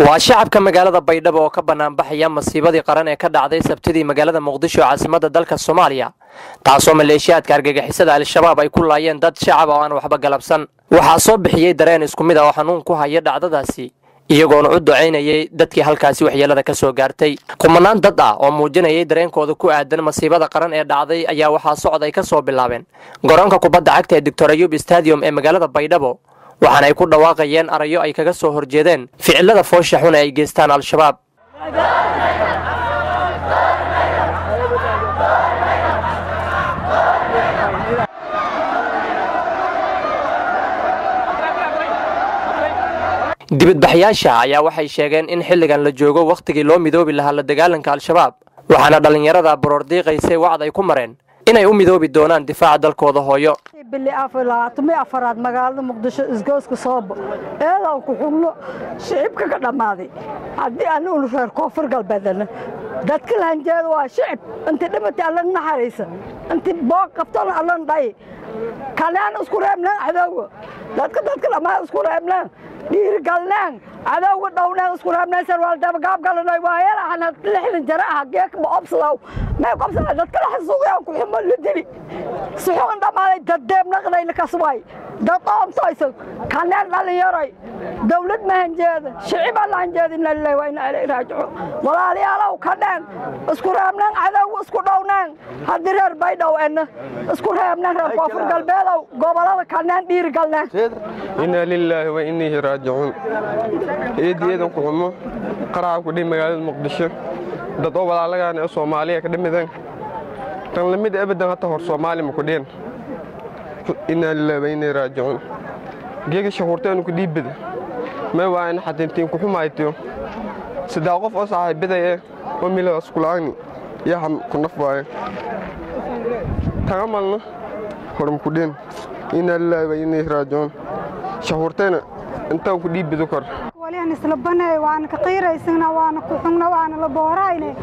waa shacabka magaalada Baydhabo oo ka banaanbaxaya masiibadii qaran ee ka dhacday Sabtidii magaalada Muqdisho caasimadda dalka Soomaaliya taasoo maleeshiyaadka argagixisada al-shabaab ay ku laayeen dad shacab oo aan waxba galabsan waxa soo bixiyay dareen isku mid ah oo xanuun ku haya dhacdadaasi iyagoon u duceynayay dadkii halkaasi waxyeelada ka soo gaartay kumanaan dad ah oo muujinayay dareenkooda ku aadan masiibada qaran ee dhacday ayaa waxa socday ka soo bilaabeen garoonka kubadda cagta ee Dr. Ayub Stadium ee magaalada Baydhabo waxaan ay ku dhawaaqayeen arayo ay kaga soo horjeedeen ficilada foosha xun ee ay geystaan al-shabaab dibadbaxyaasha ayaa waxay sheegeen in xilligan la joogo waqtigii loo midoobi lahaa la dagaalanka al-shabaab waxaana dhalinyarada borordiiqaysay wacd ay ku mareen inay u midoobi doonaan difaaca dalkooda hooyo باللي أفراد مقالة مقدشة إسقاس كصاب إلا وكحولو شعب كقدمادي عدي أنا ونفر كفر قلب بدنا دت كل هنجال وشعب أنت لما تعلن حريصة أنت باق قبطان علن ضي كان أنا أذكر أملا عدو دت كل ما أذكر أملا دير قالنا عدو دونا أذكر أملا سروال دب قاب قالنا ويانا أنا لحن جراحة جاك بأبصلوا ما يقبصنا دت كل حسوي أو كل هم اللي دري صحون دمالي دم نقدي لك أسواي ده طعم صايص كان لا يراي دولة ما هنجاد شعب الله هنجاد إن الله وإنا إليه راجعون ولا لي على وكان أذكر أمنا على وأذكر دونا هدير بيدا وإنا أذكر أمنا رفاف قلبي لو قبلا كان دير قلنا إنا لله وإنه راجعون إيدي يدهم كلهم قرأ كل مجال المقدسة ده طول على يعني الصومالية كده مثلا كان لمد أبدا حتى هو الصومالي مكودين إنا لله وإنا راجعون جيك شهورتين كديب بده ما وين حتى يمتين كحوم عيتيو صداقة فصاحي بده إيه وميلا أسكولاني يا هم كنا فاي تعاملنا هرم كودين إنا لله وإنا راجعون شهورتين أنت كديب بده كر ولين سلبنا وأنا كقيرة يسنا وأنا كحومنا وأنا لبوراينه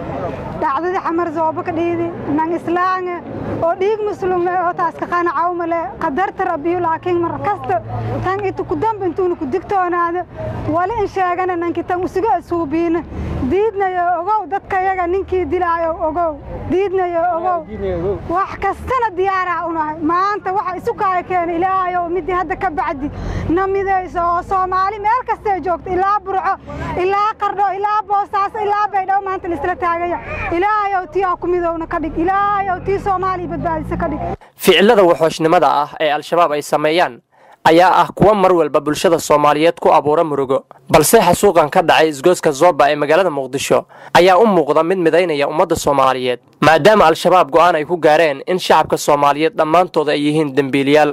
دعدي حمر زوبك ديدي من إسلام وديك مسلم وتاسك خان عومله قدرت ربي لكن مركزت كان إنتو قدام بنتون كدكتون هذا ولا إن شاءنا إنك تمسك سوبين ديدنا يا أجو دتك يا نينكي دلا يا أجو ديدنا يا أجو وحكستنا ديارة ما أنت واحد سكاي كان إلى يوم مدي هذا كبعدي نمي ذا صومالي مركز جوكت إلى برع إلى قرن إلى بوساس إلى بيدو ما أنت الاستراتيجية إلى يوتياكم يذون كدك إلى يوتي صومالي ficilada waxooshnimada ah ee al-shabaab ay sameeyaan ayaa ah kuwa mar walba bulshada Soomaaliyeed ku abuura murugo balse xasuuqan ka dhacay isgooska Zoba ee magaalada Muqdisho ayaa u muuqda mid midaynaya ummadda Soomaaliyeed maadaama al-shabaab go'aan ay ku gaareen in shacabka Soomaaliyeed dhamaantood ay yihiin dambiilayaal